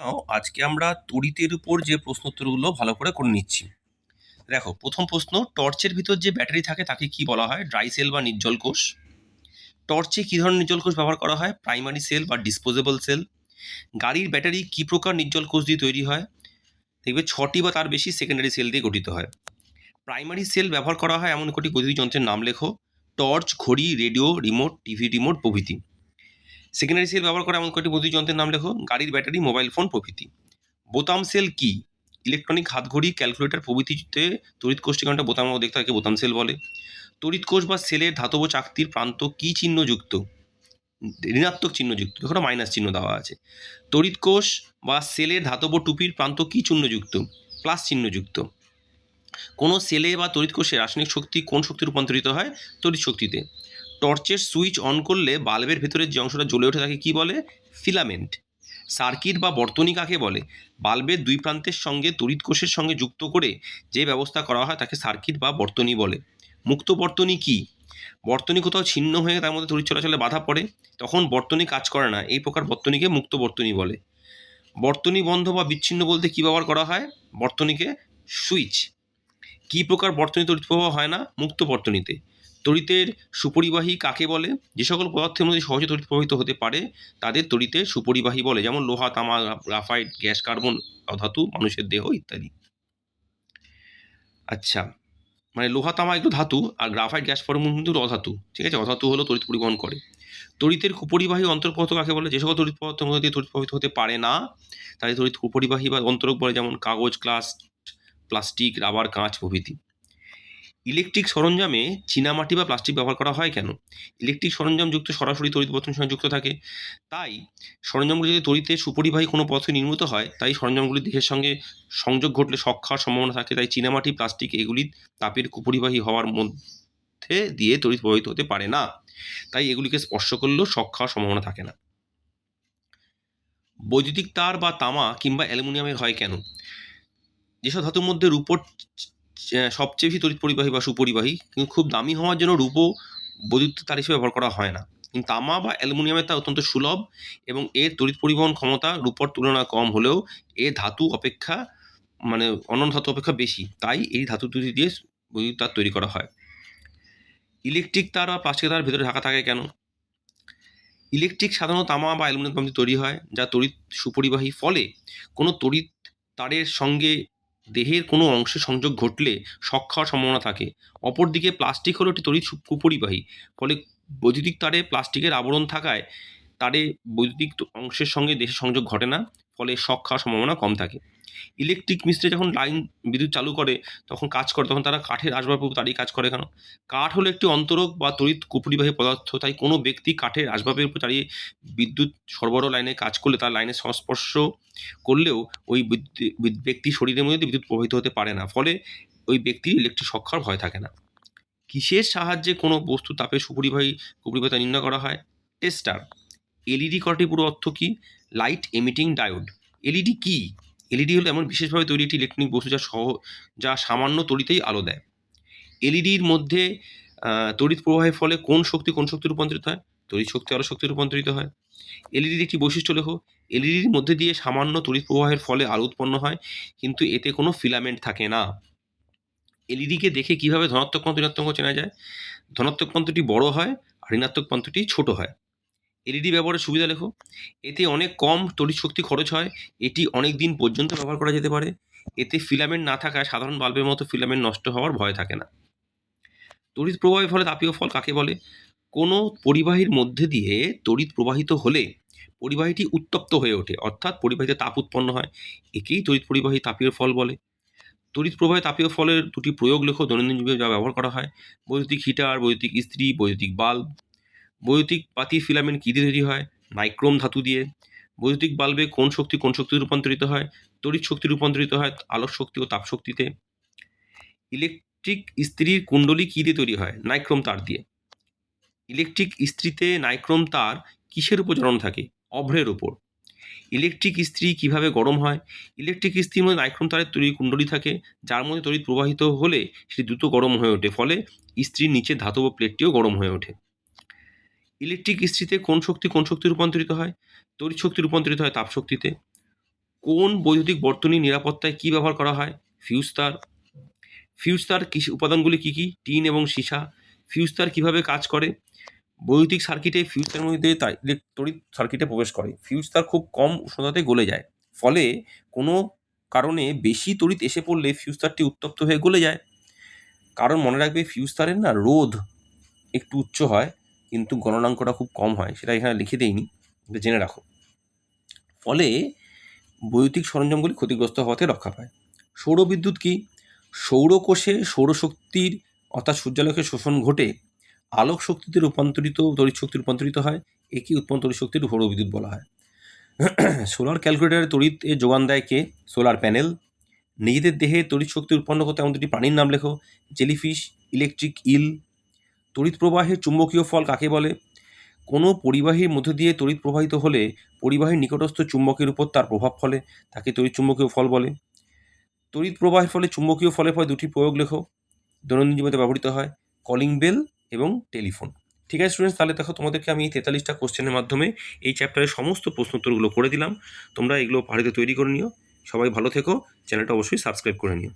নাও আজকে আমরা তড়িতের উপর যে প্রশ্নোত্তরগুলো ভালো করে নিচ্ছি। দেখো, প্রথম প্রশ্ন, টর্চের ভিতর যে ব্যাটারি থাকে তাকে কি বলা হয়? ড্রাই সেল বা নির্জল কোষ। টর্চে কি ধরনের নির্জল কোষ ব্যবহার করা হয়? প্রাইমারি সেল বা ডিসপোজেবল সেল। গাড়ির ব্যাটারি কি প্রকার নির্জল কোষ দিয়ে তৈরি হয়? দেখবে 6টি বা তার বেশি সেকেন্ডারি সেল দিয়ে গঠিত হয়। প্রাইমারি সেল ব্যবহার করা হয় এমন কটি বৈদ্যুতিক যন্ত্রের নাম লেখো। টর্চ, ঘড়ি, রেডিও, রিমোট, টিভি রিমোট প্রভৃতি। সেকেন্ডারি সেল ব্যবহার করা এমন কটি বৈদ্যুতিক যন্ত্রের নাম লেখো। গাড়ির ব্যাটারি, মোবাইল ফোন প্রভৃতি। বোতাম সেল কি? ইলেকট্রনিক হাতঘড়ি, ক্যালকুলেটর প্রভৃতিতে তড়িৎ কোষটি কারণটা বোতাম দেখতে তাকে বোতাম সেল বলে। তড়িৎ কোষ বা সেলের ধাতব চাকতির প্রান্ত কি চিহ্নযুক্ত? ঋণাত্মক চিহ্নযুক্ত, দেখো মাইনাস চিহ্ন দেওয়া আছে। তড়িৎ কোষ বা সেলের ধাতব টুপির প্রান্ত কি চিহ্নযুক্ত? প্লাস চিহ্নযুক্ত। কোনো সেলে বা তড়িৎ কোষে রাসায়নিক শক্তি কোন শক্তি রূপান্তরিত হয়? তড়িৎ শক্তিতে। টর্চের সুইচ অন করলে বাল্বের ভেতরের যে অংশটা জ্বলে ওঠে তাকে কি বলে? ফিলামেন্ট। সার্কিট বা বর্তনী কাকে বলে? বাল্বের দুই প্রান্তের সঙ্গে তড়িৎ কোষের সঙ্গে যুক্ত করে যে ব্যবস্থা করা হয় তাকে সার্কিট বা বর্তনী বলে। মুক্ত বর্তনী কি? বর্তনী কোথাও ছিন্ন হয়ে তার মধ্যে তড়িৎ চলাচলে বাধা পড়ে, তখন বর্তনী কাজ করে না, এই প্রকার বর্তনীকে মুক্ত বর্তনী বলে। বর্তনী বন্ধ বা বিচ্ছিন্ন বলতে কি ব্যবহার করা হয়? বর্তনীকে সুইচ। কি প্রকার বর্তনী তড়িৎ প্রবাহ হয় না? মুক্ত বর্তনীতে। তড়িতের সুপরিবাহী কাকে বলে? যে সকল পদার্থের মধ্যে সহজে তড়িৎ প্রবাহিত হতে পারে তাদের তড়িতের সুপরিবাহী বলে, যেমন লোহা, তামা, গ্রাফাইট, গ্যাস, কার্বন, অধাতু, মানুষের দেহ ইত্যাদি। আচ্ছা, মানে লোহা, তামা এগুলো ধাতু, আর গ্রাফাইট, গ্যাস, কার্বন কিন্তু অধাতু। ঠিক আছে, অধাতু হলো তড়িৎ পরিবহন করে। তড়িতের কুপরিবাহী অন্তর্পদার্থ কাকে বলে? যে সকল তড়িৎ পদার্থের মধ্যে দিয়ে তড়িৎ প্রবাহিত হতে পারে না তাদের তড়িৎ কুপরিবাহী বা অন্তরক বলে, যেমন কাগজ, গ্লাস, প্লাস্টিক, রাবার, কাঁচ প্রভৃতি। ইলেকট্রিক সরঞ্জামে চীনামাটি বা প্লাস্টিক ব্যবহার করা হয় কেন? ইলেকট্রিক সরঞ্জাম যুক্ত সরাসরি তড়িৎ বর্তনীর সঙ্গে যুক্ত থাকে, তাই সরঞ্জামগুলি যদি তড়িতে সুপরিবাহী কোনো পদার্থে নির্মিত হয়, তাই সরঞ্জামগুলি দেহের সঙ্গে সংযোগ ঘটলে শক খাওয়ার সম্ভাবনা থাকে, তাই চীনামাটি, প্লাস্টিক এগুলি তাপের কুপরিবাহী হওয়ার মধ্যে দিয়ে তড়িৎ প্রবাহিত হতে পারে না, তাই এগুলিকে স্পর্শ করলেও শক খাওয়ার সম্ভাবনা থাকে না। বৈদ্যুতিক তার বা তামা কিংবা অ্যালুমিনিয়ামের হয় কেন? যেসব ধাতুর মধ্যে রূপোর সবচেয়ে বেশি তড়িৎ পরিবাহী বা সুপরিবাহী, কিন্তু খুব দামি হওয়ার জন্য রূপো বৈদ্যুতিক তার হিসেবে ব্যবহার করা হয় না। কিন্তু তামা বা অ্যালুমিনিয়ামের তার অত্যন্ত সুলভ এবং এর তড়িৎ পরিবহন ক্ষমতা রূপোর তুলনায় কম হলেও এ ধাতু অপেক্ষা, মানে অন্যান্য ধাতু অপেক্ষা বেশি, তাই এই ধাতু দুটি দিয়ে বৈদ্যুতিক তার তৈরি করা হয়। ইলেকট্রিক তার বা প্লাস্টিক তার ভেতরে ঢাকা থাকে কেন? ইলেকট্রিক সাধারণত তামা বা অ্যালুমিনিয়াম দিয়ে তৈরি হয়, যা তড়িৎ সুপরিবাহী। ফলে কোনো তড়িৎ তারের সঙ্গে দেহের কোনো অংশে সংযোগ ঘটলে শক খাওয়ার সম্ভাবনা থাকে। অপরদিকে প্লাস্টিক হলো একটি তড়িৎ কুপরিবাহী, ফলে বৈদ্যুতিক তারে প্লাস্টিকের আবরণ থাকায় তারে বৈদ্যুতিক অংশের সঙ্গে দেহের সংযোগ ঘটে না, ফলে শক খাওয়ার সম্ভাবনা কম থাকে। ইলেকট্রিক মিস্ত্রি যখন লাইন বিদ্যুৎ চালু করে তখন কাজ করে, তখন তারা কাঠের আসবাবপত্র তারই কাজ করে কেন? কাঠ হলো একটি অন্তরক বা তড়িৎ কুপরিবাহী পদার্থ, তাই কোনো ব্যক্তি কাঠের আসবাবের উপর দাঁড়িয়ে বিদ্যুৎ সরবরাহ লাইনে কাজ করলে তার লাইনের সংস্পর্শ করলেও ওই ব্যক্তির শরীরের মধ্যে বিদ্যুৎ প্রবাহিত হতে পারে না, ফলে ওই ব্যক্তির ইলেকট্রিক শক খাওয়ার ভয় থাকে না। কিসের সাহায্যে কোনো বস্তু তাপের কুপরিবাহিতা নির্ণয় করা হয়? টেস্টার। এলইডি কথাটির পুরো অর্থ কী? Light emitting diode. এলইডি কি? এলইডি হলো এমন বিশেষভাবে তৈরি একটি ইলেকট্রনিক বস্তু যা সামান্য তড়িতেই আলো দেয়। এলইডির মধ্যে তড়িৎ প্রবাহের ফলে কোন শক্তি রূপান্তরিত হয়? তড়িৎ শক্তি আলো শক্তি রূপান্তরিত হয়। এলইডির একটি বৈশিষ্ট্য লেখো। এলইডির মধ্যে দিয়ে সামান্য তড়িৎ প্রবাহের ফলে আলো উৎপন্ন হয়, কিন্তু এতে কোনো ফিলামেন্ট থাকে না। এলইডিকে দেখে কিভাবে ধনাত্মক প্রান্ত ঋণাত্মক চেনা যায়? ধনাত্মক প্রান্তটি বড় হয় আর ঋণাত্মক প্রান্তটি ছোট হয়। এলইডি ব্যবহারের সুবিধা লেখো। এতে অনেক কম তড়িৎ শক্তি খরচ হয়, এটি অনেক দিন পর্যন্ত ব্যবহার করা যেতে পারে, এতে ফিলামেন্ট না থাকায় সাধারণ বাল্বের মতো ফিলামেন্ট নষ্ট হওয়ার ভয় থাকে না। তড়িৎ প্রবাহের ফলে তাপীয় ফল কাকে বলে? কোনো পরিবাহীর মধ্যে দিয়ে তড়িৎ প্রবাহিত হলে পরিবাহীটি উত্তপ্ত হয়ে ওঠে, অর্থাৎ পরিবাহীতে তাপ উৎপন্ন হয়, একেই তড়িৎ পরিবাহী তাপীয় ফল বলে। তড়িৎ প্রবাহে তাপীয় ফলের দুটি প্রয়োগ লেখো দৈনন্দিন যুগে যা ব্যবহার করা হয়। বৈদ্যুতিক হিটার, বৈদ্যুতিক ইস্ত্রি, বৈদ্যুতিক বাল্ব। বৈদ্যুতিক বাতির ফিলামেন্ট কী দিয়ে তৈরি হয়? নাইক্রোম ধাতু দিয়ে। বৈদ্যুতিক বাল্বে কোন শক্তিতে রূপান্তরিত হয়? তড়িৎ শক্তি রূপান্তরিত হয় আলোক শক্তি ও তাপ শক্তিতে। ইলেকট্রিক ইস্ত্রির কুণ্ডলী কী দিয়ে তৈরি হয়? নাইক্রোম তার দিয়ে। ইলেকট্রিক ইস্ত্রিতে নাইক্রোম তার কিসের উপর জড়ানো থাকে? অভ্রের উপর। ইলেকট্রিক ইস্ত্রি কিভাবে গরম হয়? ইলেকট্রিক ইস্ত্রির মধ্যে নাইক্রোম তারের তৈরি কুণ্ডলী থাকে, যার মধ্যে তড়িৎ প্রবাহিত হলে সেটি দ্রুত গরম হয়ে ওঠে, ফলে ইস্ত্রির নিচের ধাতব প্লেটটিও গরম হয়ে ওঠে। ইলেকট্রিক ইস্ত্রিতে কোন শক্তি রূপান্তরিত হয়? তড়িৎ শক্তি রূপান্তরিত হয় তাপ শক্তিতে। কোন বৈদ্যুতিক বর্তনীর নিরাপত্তায় কী ব্যবহার করা হয়? ফিউজ তার। ফিউজ তার উপাদানগুলি কী কী? টিন এবং সীসা। ফিউজ তার কীভাবে কাজ করে? বৈদ্যুতিক সার্কিটে ফিউজ তারের মধ্যে তড়িৎ সার্কিটে প্রবেশ করে। ফিউজ তার খুব কম উষ্ণতাতে গলে যায়, ফলে কোনো কারণে বেশি তড়িৎ এসে পড়লে ফিউজ তারটি উত্তপ্ত হয়ে গলে যায়। কারণ মনে রাখবে, ফিউজ তারের না রোধ একটু উচ্চ হয়, কিন্তু গলনাঙ্কটা খুব কম হয়, সেটা এখানে লিখে দেইনি, এটা জেনে রাখো। ফলে বৈদ্যুতিক সরঞ্জামগুলি ক্ষতিগ্রস্ত হওয়াতে রক্ষা পায়। সৌরবিদ্যুৎ কি? সৌরকোষে সৌরশক্তির অর্থাৎ সূর্যালোকের শোষণ ঘটে আলোক শক্তিতে তড়িৎ শক্তি রূপান্তরিত হয়, একে উৎপন্ন তড়িৎ শক্তির সৌরবিদ্যুৎ বলা হয়। সোলার ক্যালকুলেটরে তড়িৎ যোগান দেয় কে? Solar panel. নিজেদের দেহে তড়িৎ শক্তি উৎপন্ন করতে এমন দুটি প্রাণীর নাম লেখো। জেলিফিশ, ইলেকট্রিক ইল। তড়িৎ প্রবাহের চুম্বকীয় ফল কাকে বলে? কোনো পরিবাহীর মধ্য দিয়ে তড়িৎ প্রবাহিত হলে পরিবাহীর নিকটস্থ চুম্বকের উপর তার প্রভাব ফলে, তাকে তড়িৎ চুম্বকীয় ফল বলে। তড়িৎ প্রবাহের ফলে চুম্বকীয় ফলের পরে দুটি প্রয়োগ লেখো, দৈনন্দিন জীবনে ব্যবহৃত হয়, কলিং বেল এবং টেলিফোন। ঠিক আছে স্টুডেন্টস, তাহলে দেখো তোমাদেরকে আমি এই 43টা কোশ্চেনের মাধ্যমে এই চ্যাপ্টারের সমস্ত প্রশ্ন উত্তরগুলো করে দিলাম। তোমরা এগুলো বাড়িতে তৈরি করে নিও। সবাই ভালো থেকো, চ্যানেলটা অবশ্যই সাবস্ক্রাইব করে নিও।